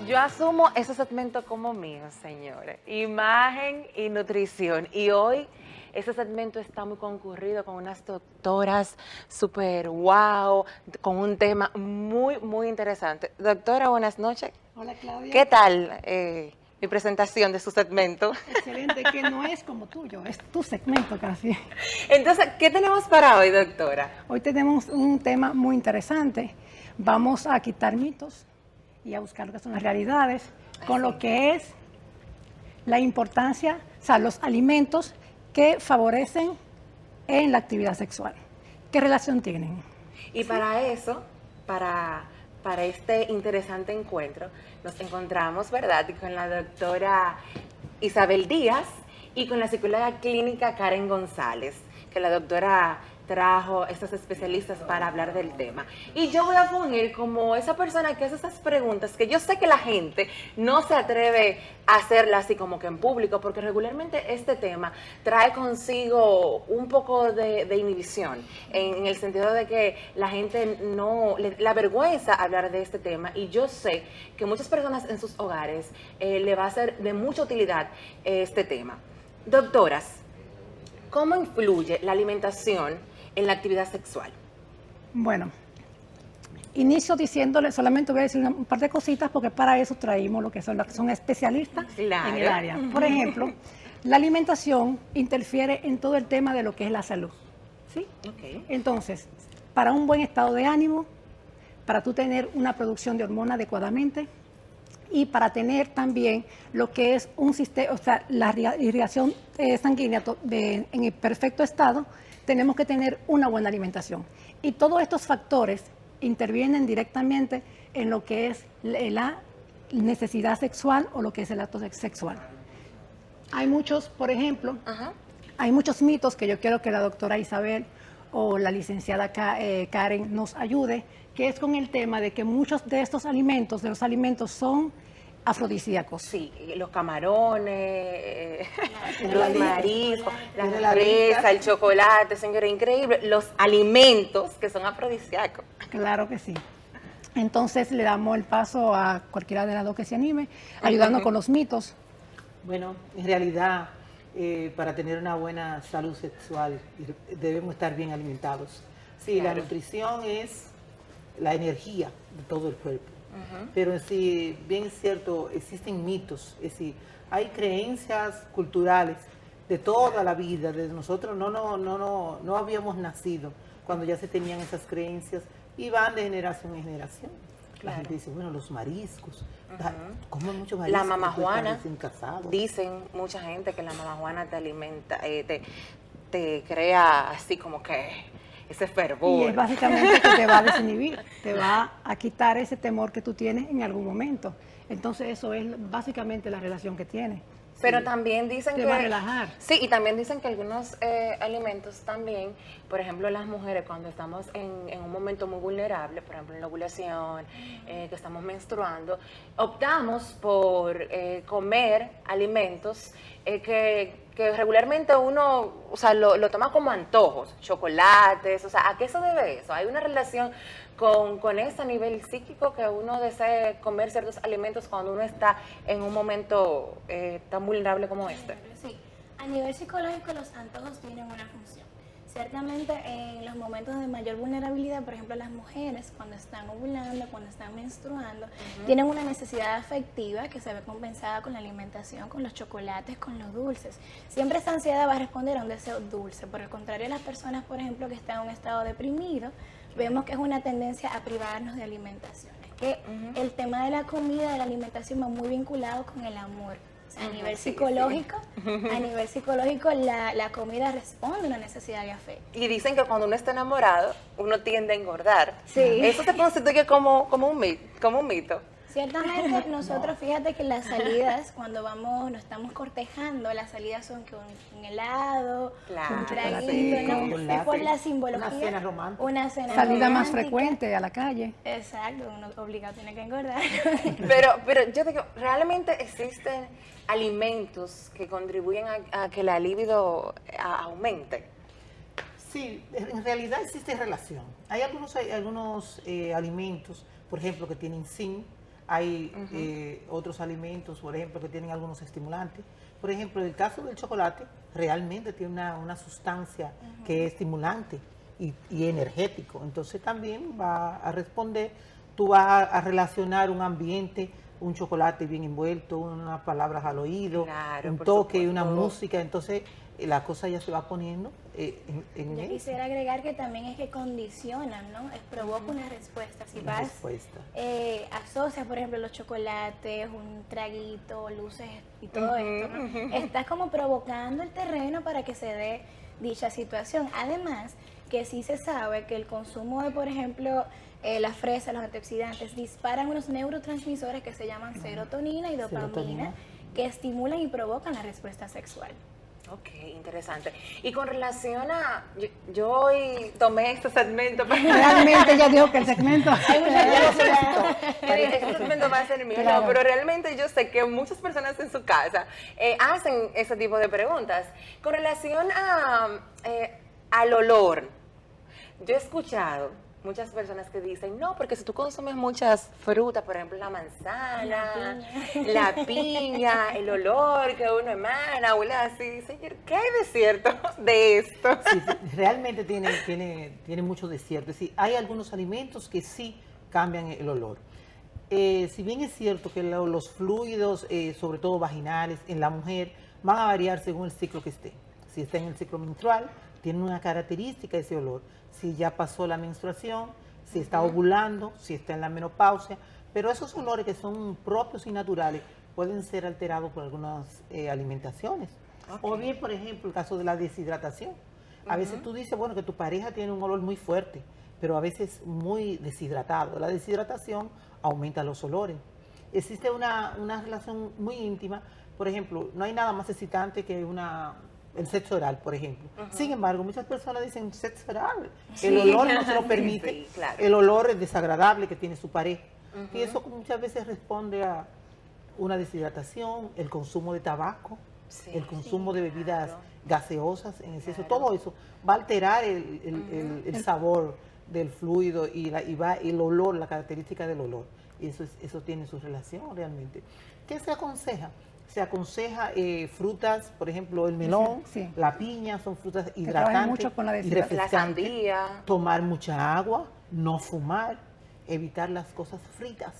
Yo asumo ese segmento como mío, señores. Imagen y nutrición. Y hoy ese segmento está muy concurrido con unas doctoras súper wow, con un tema muy, muy interesante. Doctora, buenas noches. Hola, Claudia. ¿Qué tal mi presentación de su segmento? Excelente, que no es como tuyo, es tu segmento casi. Entonces, ¿qué tenemos para hoy, doctora? Hoy tenemos un tema muy interesante. Vamos a quitar mitos y a buscar lo que son las realidades, con lo que es la importancia, o sea, los alimentos que favorecen en la actividad sexual. ¿Qué relación tienen? Y para eso, para este interesante encuentro, nos encontramos, ¿verdad?, con la doctora Isabel Díaz y con la psicóloga clínica Karen González, que la doctora trajo estos especialistas para hablar del tema. Y yo voy a poner como esa persona que hace esas preguntas que yo sé que la gente no se atreve a hacerla así como que en público, porque regularmente este tema trae consigo un poco de inhibición, en el sentido de que la gente no, la vergüenza hablar de este tema, y yo sé que muchas personas en sus hogares le va a ser de mucha utilidad este tema. Doctoras, ¿cómo influye la alimentación en la actividad sexual? Bueno, inicio diciéndole, solamente voy a decir un par de cositas porque para eso traímos lo que son especialistas Claro. en el área. Por ejemplo, la alimentación interfiere en todo el tema de lo que es la salud. ¿Sí? Okay. Entonces, para un buen estado de ánimo, para tú tener una producción de hormona adecuadamente y para tener también lo que es un sistema, o sea, la irrigación sanguínea en el perfecto estado, tenemos que tener una buena alimentación. Y todos estos factores intervienen directamente en lo que es la necesidad sexual o lo que es el acto sexual. Hay muchos, por ejemplo, hay muchos mitos que yo quiero que la doctora Isabel o la licenciada Karen nos ayude, que es con el tema de que muchos de estos alimentos, son afrodisíacos. Sí, los camarones, los mariscos, la fresa, el chocolate, señores, increíble. Los alimentos que son afrodisíacos. Claro que sí. Entonces le damos el paso a cualquiera de las dos que se anime, ayudando con los mitos. Bueno, en realidad, para tener una buena salud sexual debemos estar bien alimentados. Sí, claro. La nutrición es la energía de todo el cuerpo. Pero sí, bien es cierto, existen mitos, es decir, hay creencias culturales de toda la vida, desde nosotros no habíamos nacido cuando ya se tenían esas creencias y van de generación en generación. Claro. La gente dice, bueno, los mariscos, comen muchos mariscos. La mamá Juana, dicen mucha gente que la mamá Juana te alimenta, te crea así como que ese fervor. Y es básicamente que te va a desinhibir, te va a quitar ese temor que tú tienes en algún momento. Entonces eso es básicamente la relación que tiene. Pero sí, también dicen te que... va a relajar. Sí, y también dicen que algunos alimentos también, por ejemplo, las mujeres cuando estamos en un momento muy vulnerable, por ejemplo en la ovulación, que estamos menstruando, optamos por comer alimentos que regularmente uno, o sea, lo toma como antojos, chocolates, o sea, ¿a qué se debe eso? Hay una relación con eso a nivel psíquico, que uno desee comer ciertos alimentos cuando uno está en un momento tan vulnerable como este. Sí, a nivel psicológico los antojos tienen una función. Ciertamente en los momentos de mayor vulnerabilidad, por ejemplo las mujeres cuando están ovulando, cuando están menstruando, tienen una necesidad afectiva que se ve compensada con la alimentación, con los chocolates, con los dulces. Siempre esa ansiedad va a responder a un deseo dulce. Por el contrario, las personas, por ejemplo, que están en un estado deprimido, vemos que es una tendencia a privarnos de alimentaciones. Que el tema de la comida, de la alimentación va muy vinculado con el amor. O sea, a nivel psicológico, a nivel psicológico la comida responde a una necesidad de afecto. Y dicen que cuando uno está enamorado, uno tiende a engordar. Sí. Eso se constituye como un mito. Ciertamente nosotros, fíjate que las salidas, cuando nos estamos cortejando, las salidas son que un helado, un traguito, ¿no? Es por la simbología. Una cena romántica. Una cena salida romántica. Más frecuente a la calle. Exacto, uno obligado tiene que engordar. Pero yo digo, ¿realmente existen alimentos que contribuyen a que la libido aumente? Sí, en realidad existe relación. Hay algunos alimentos, por ejemplo, que tienen zinc, Hay otros alimentos, por ejemplo, que tienen algunos estimulantes. Por ejemplo, en el caso del chocolate, realmente tiene una sustancia que es estimulante y energético. Entonces también va a responder, tú vas a relacionar un ambiente, un chocolate bien envuelto, unas palabras al oído, Claro, un por toque, supuesto. una música. Entonces la cosa ya se va poniendo en Yo eso. quisiera agregar que también es que condicionan, ¿no? Provoca una respuesta. Si Una vas, respuesta. asocias, por ejemplo, los chocolates, un traguito, luces y todo esto, ¿no? Estás como provocando el terreno para que se dé dicha situación. Además, que sí se sabe que el consumo de, por ejemplo, las fresas, los antioxidantes, disparan unos neurotransmisores que se llaman serotonina y dopamina, Serotonina. que estimulan y provocan la respuesta sexual. Ok, interesante. Y con relación a, yo hoy tomé este segmento para... Realmente ella dijo que el segmento... Este segmento va a ser mío, Claro. no, pero realmente yo sé que muchas personas en su casa hacen ese tipo de preguntas. Con relación al olor, yo he escuchado muchas personas que dicen, no, porque si tú consumes muchas frutas, por ejemplo la manzana, la piña, el olor que uno emana, huele así, señor, ¿qué hay de cierto de esto? Sí, realmente tiene mucho desierto. Es decir, hay algunos alimentos que sí cambian el olor. Si bien es cierto que los fluidos, sobre todo vaginales, en la mujer, van a variar según el ciclo que esté. Si está en el ciclo menstrual, tiene una característica ese olor. Si ya pasó la menstruación, si está ovulando, si está en la menopausia, pero esos olores que son propios y naturales pueden ser alterados por algunas alimentaciones. O bien, por ejemplo, el caso de la deshidratación. A veces tú dices, bueno, que tu pareja tiene un olor muy fuerte, pero a veces muy deshidratado. La deshidratación aumenta los olores. Existe una relación muy íntima. Por ejemplo, no hay nada más excitante que el sexo oral, por ejemplo. Sin embargo, muchas personas dicen sexo oral. El olor no se lo permite. Sí, claro. El olor es desagradable que tiene su pareja. Y eso muchas veces responde a una deshidratación, el consumo de tabaco, Sí, el consumo de bebidas claro. gaseosas en exceso. Claro. Todo eso va a alterar el sabor del fluido y el olor, la característica del olor. Y eso tiene su relación realmente. ¿Qué se aconseja? Se aconseja frutas, por ejemplo, el melón, Sí. la piña, son frutas trabajan hidratantes mucho con la y deshidratación. La refrescantes. sandía. Tomar mucha agua, no fumar, evitar las cosas fritas.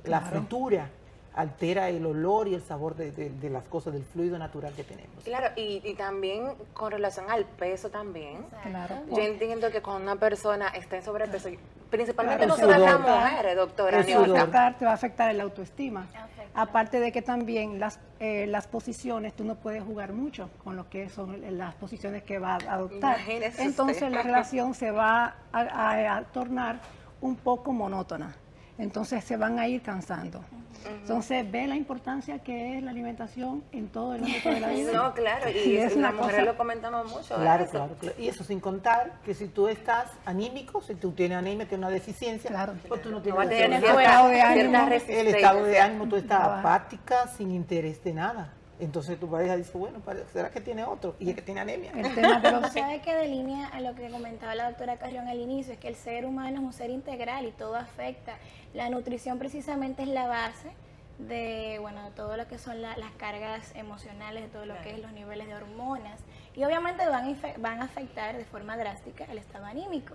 La Claro. fritura altera el olor y el sabor de las cosas, del fluido natural que tenemos. Claro, y también con relación al peso también. Claro. Yo entiendo que cuando una persona está en sobrepeso, principalmente Claro, el nosotras las sudor. mujeres, doctora El Te va a sudor. Niolta. te va a afectar el autoestima. Afecta. Aparte de que también las posiciones, tú no puedes jugar mucho con lo que son las posiciones que va a adoptar. Imagínese Entonces usted. la relación se va a tornar un poco monótona. Entonces se van a ir cansando. Entonces ve la importancia que es la alimentación en todo el ámbito de la vida. No, claro, y Sí, es las una mujeres cosa- lo comentamos mucho. Claro, eso. claro, claro. Y eso sin contar que si tú estás anímico, si tú tienes anemia, tienes una deficiencia, Claro. pues tú no No tienes va a la tener solución. estado de cierta ánimo, El resistencia. estado de ánimo, tú estás Trabaja. apática, sin interés de nada. Entonces tu pareja dice, bueno, ¿será que tiene otro? Y es que tiene anemia. El tema de los ¿Sabe que de línea a lo que comentaba la doctora Carrión al inicio? Es que el ser humano es un ser integral y todo afecta. La nutrición precisamente es la base de, bueno, de todo lo que son las cargas emocionales, de todo lo que es los niveles de hormonas. Y obviamente van a afectar de forma drástica el estado anímico.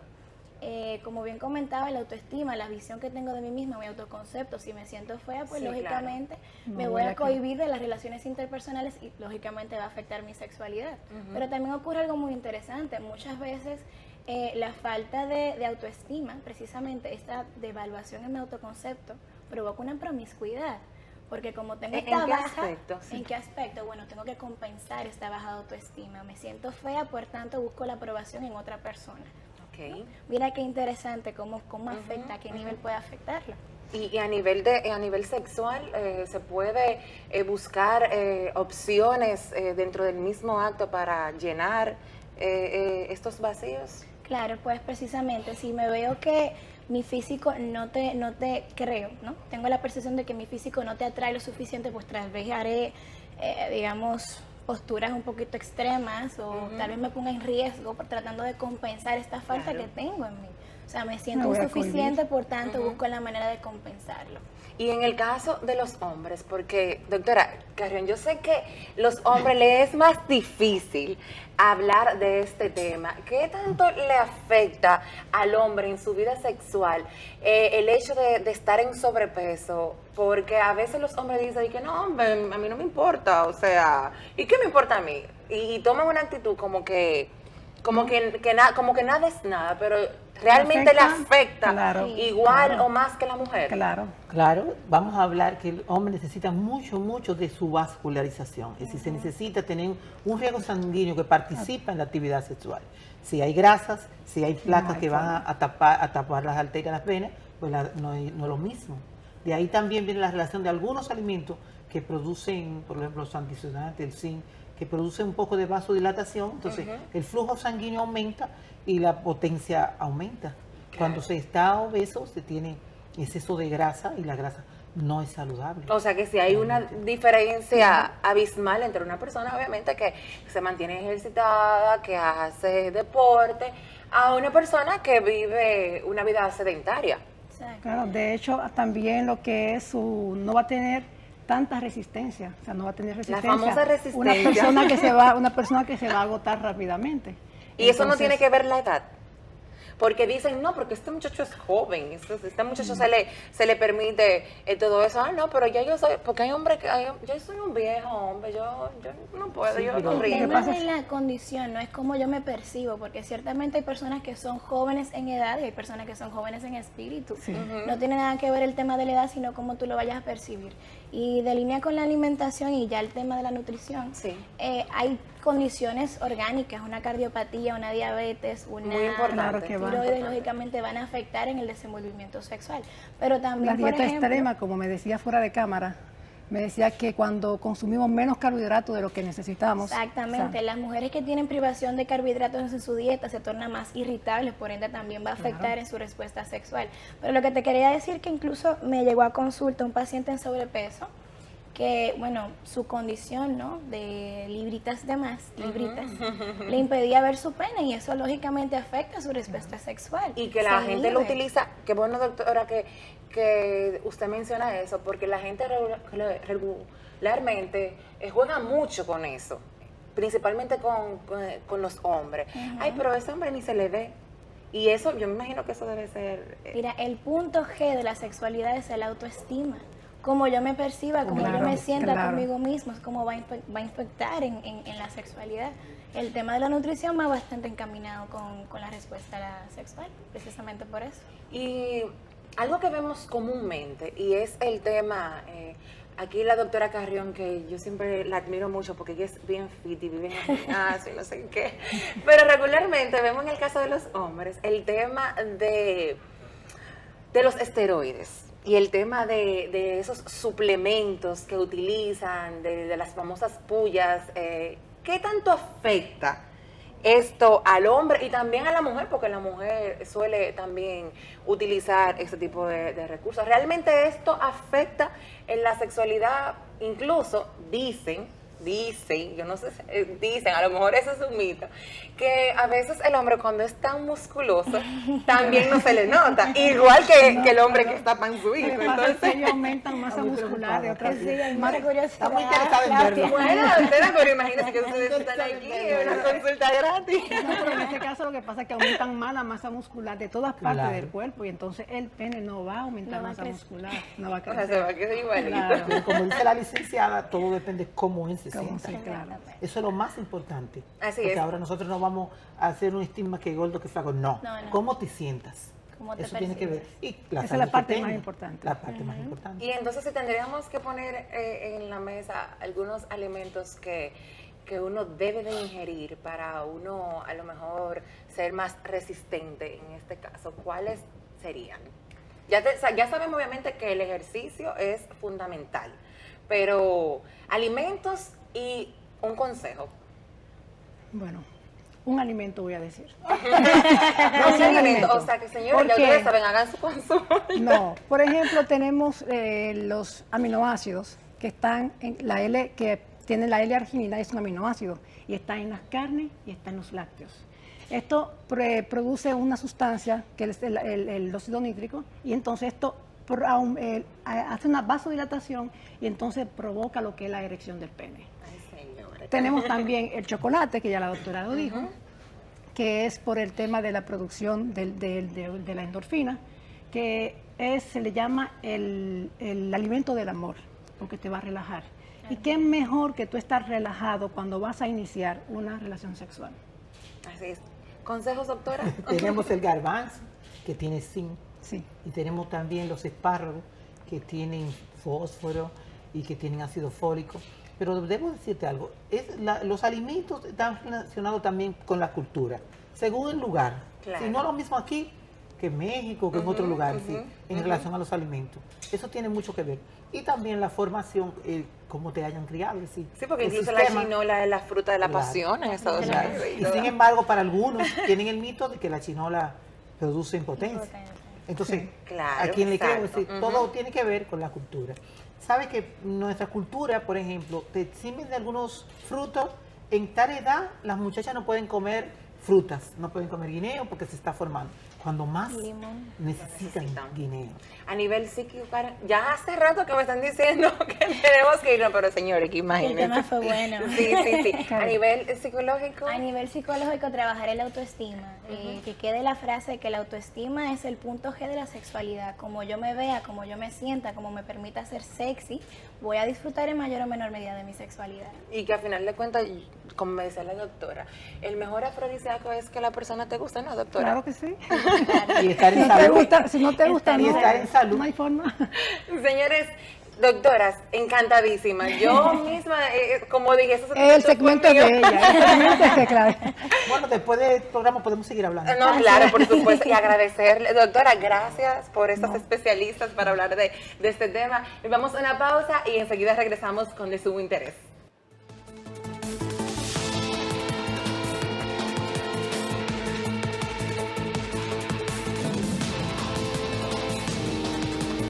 Como bien comentaba, la autoestima, la visión que tengo de mí misma, mi autoconcepto, si me siento fea, pues Sí, lógicamente claro. me No voy voy a a cohibir de las relaciones interpersonales y lógicamente va a afectar mi sexualidad. Pero también ocurre algo muy interesante. Muchas veces la falta de autoestima, precisamente esta devaluación en mi autoconcepto, provoca una promiscuidad. Porque como tengo ¿En esta qué baja, aspecto? Sí. ¿en qué aspecto? Bueno, tengo que compensar esta baja de autoestima. Me siento fea, por tanto busco la aprobación en otra persona. Ok. Mira qué interesante cómo afecta, a qué nivel puede afectarlo. Y a nivel sexual, se puede buscar opciones dentro del mismo acto para llenar estos vacíos. Claro, pues precisamente, si me veo que mi físico no te creo, ¿no? Tengo la percepción de que mi físico no te atrae lo suficiente, pues tal vez haré, digamos, posturas un poquito extremas o tal vez me ponga en riesgo tratando de compensar esta falta Claro. que tengo en mí. O sea, me siento Me voy a insuficiente, por tanto busco la manera de compensarlo. Y en el caso de los hombres, porque, doctora Carrión, yo sé que los hombres les es más difícil hablar de este tema. ¿Qué tanto le afecta al hombre en su vida sexual el hecho de estar en sobrepeso? Porque a veces los hombres dicen que no, hombre, a mí no me importa, o sea, ¿y qué me importa a mí? Y toman una actitud como que nada es nada, pero realmente le afecta claro, igual claro. o más que la mujer. Claro. Claro, vamos a hablar que el hombre necesita mucho de su vascularización. Es decir, se necesita tener un riego sanguíneo que participa en la actividad sexual. Si hay grasas, si hay placas que van a tapar las arterias, las venas, pues no es lo mismo. De ahí también viene la relación de algunos alimentos que producen, por ejemplo, los antioxidantes, el zinc, que produce un poco de vasodilatación, entonces el flujo sanguíneo aumenta y la potencia aumenta. Cuando se está obeso se tiene exceso de grasa y la grasa no es saludable. O sea que si hay una diferencia abismal entre una persona, obviamente, que se mantiene ejercitada, que hace deporte, a una persona que vive una vida sedentaria. Exacto. Claro, de hecho, también lo que es no va a tener tanta resistencia, o sea, no va a tener resistencia. famosa resistencia. Una persona que se va a agotar rápidamente. Y eso no Entonces, tiene que ver la edad. Porque dicen, no, porque este muchacho es joven, este muchacho se le permite todo eso. Ah, no, pero ya yo soy, porque hay hombres que, yo soy un viejo hombre, yo no puedo, Sí, yo pero no El rindo. tema de la condición no es como yo me percibo, porque ciertamente hay personas que son jóvenes en edad y hay personas que son jóvenes en espíritu. No tiene nada que ver el tema de la edad, sino cómo tú lo vayas a percibir. Y de línea con la alimentación y ya el tema de la nutrición, Sí. hay condiciones orgánicas, una cardiopatía, una diabetes, una Muy importante. Claro que va. tiroides, lógicamente van a afectar en el desenvolvimiento sexual. Pero también, la por dieta ejemplo, extrema, como me decía fuera de cámara, me decía que cuando consumimos menos carbohidratos de lo que necesitamos. exactamente, o sea, las mujeres que tienen privación de carbohidratos en su dieta se tornan más irritables, por ende también va a afectar en su respuesta sexual. Pero lo que te quería decir que incluso me llegó a consulta un paciente en sobrepeso que, bueno, su condición, ¿no?, de libritas de más, le impedía ver su pene y eso lógicamente afecta su respuesta sexual. Y que la Se gente lo inhibe. utiliza, qué bueno, doctora, que usted menciona eso, porque la gente regularmente juega mucho con eso, principalmente con los hombres. Ay, pero ese hombre ni se le ve. Y eso, yo me imagino que eso debe ser... Mira, el punto G de la sexualidad es el autoestima. Como yo me perciba, como Claro, yo me sienta claro. conmigo mismo, es como va a infectar en la sexualidad. El tema de la nutrición va bastante encaminado con la respuesta sexual, precisamente por eso. Y algo que vemos comúnmente, y es el tema, aquí la doctora Carrión, que yo siempre la admiro mucho porque ella es bien fit y vive en el gimnasio y no sé qué, pero regularmente vemos en el caso de los hombres el tema de los esteroides. Y el tema de esos suplementos que utilizan, de las famosas pullas, ¿qué tanto afecta esto al hombre y también a la mujer? Porque la mujer suele también utilizar ese tipo de recursos. ¿Realmente esto afecta en la sexualidad? Incluso dicen, yo no sé, dicen, a lo mejor eso es un mito, que a veces el hombre cuando es tan musculoso también no se le nota, igual que el hombre que está panzuito. Lo que pasa es que Entonces, ellos aumentan masa muscular de otras Sí, hay más- mucha curiosidad. Estamos interesados en verlo. bueno, doctora, pero imagínense que ustedes están aquí en una consulta gratis. No, pero en este caso lo que pasa es que aumentan más la masa muscular de todas partes Claro. del cuerpo y entonces el pene no va a aumentar No va a masa crecer. muscular, no va a O sea, crecer. se va a quedar igualito. Claro. Pero como dice la licenciada, todo depende cómo él se Como sienta. sí, claro. Eso es lo más importante. Así Porque es. ahora nosotros no vamos a hacer un estigma que gordo, que flaco. No. No, no. ¿Cómo te sientas? Cómo te Eso tiene que ver. percibes. Y la Esa es salud la que parte más tengas. importante. La parte más importante. Y entonces si tendríamos que poner en la mesa algunos alimentos que uno debe de ingerir para uno a lo mejor ser más resistente en este caso, ¿cuáles serían? Ya sabemos obviamente que el ejercicio es fundamental, pero alimentos y un consejo. Bueno, un alimento voy a decir. No, un alimento, alimento. o sea que señores, ya ¿Por qué? ustedes saben, hagan su consumo. No, por ejemplo, tenemos los aminoácidos que están en la L, que tienen la L-arginina, es un aminoácido, y está en las carnes y está en los lácteos. Esto produce una sustancia que es el óxido nítrico y entonces esto hace una vasodilatación y entonces provoca lo que es la erección del pene. Ay, señores. Tenemos también el chocolate, que ya la doctora lo dijo, que es por el tema de la producción de la endorfina, que se le llama el alimento del amor, porque te va a relajar. ¿Y qué mejor que tú estar relajado cuando vas a iniciar una relación sexual? Así es. ¿Consejos, doctora? Tenemos el garbanzo, que tiene zinc. Sí. Y tenemos también los espárragos, que tienen fósforo y que tienen ácido fólico. Pero debo decirte algo, los alimentos están relacionados también con la cultura, según el lugar. Claro. Si no es lo mismo aquí que en México, que en otros lugares, sí, en relación a los alimentos. Eso tiene mucho que ver. Y también la formación, cómo te hayan criado. Sí, porque el incluso sistema, la chinola es la fruta de la claro, pasión en Estados claro. Unidos. Y sin embargo, para algunos tienen el mito de que la chinola produce impotencia. Entonces, Sí. Claro, a quien le creo, exacto. decir, todo tiene que ver con la cultura. ¿Sabe que nuestra cultura, por ejemplo, te sirven de algunos frutos? En tal edad, las muchachas no pueden comer frutas, no pueden comer guineo porque se está formando. Cuando más Limón. necesitan guineo. A nivel psíquico, Karen, ya hace rato que me están diciendo que tenemos que irnos, pero señores, que El imagínense. tema fue bueno. Sí. A nivel psicológico. A nivel psicológico, trabajar el autoestima. Que quede la frase que la autoestima es el punto G de la sexualidad. Como yo me vea, como yo me sienta, como me permita ser sexy, voy a disfrutar en mayor o menor medida de mi sexualidad. Y que al final de cuentas, como me decía la doctora, el mejor afrodisíaco es que la persona te guste, ¿no, doctora? Claro que sí. Y estar en Si no te salud. gusta, si no te gusta, Y no, estar en salud. no hay forma. Señores, doctoras, encantadísima. Yo misma, como dije, eso El segmento es de ella, el segmento es de Claudia. Bueno, después del programa podemos seguir hablando. No, claro, por supuesto, y agradecerle. Doctora, gracias por estos especialistas para hablar de este tema. Vamos a una pausa y enseguida regresamos con De Sumo Interés.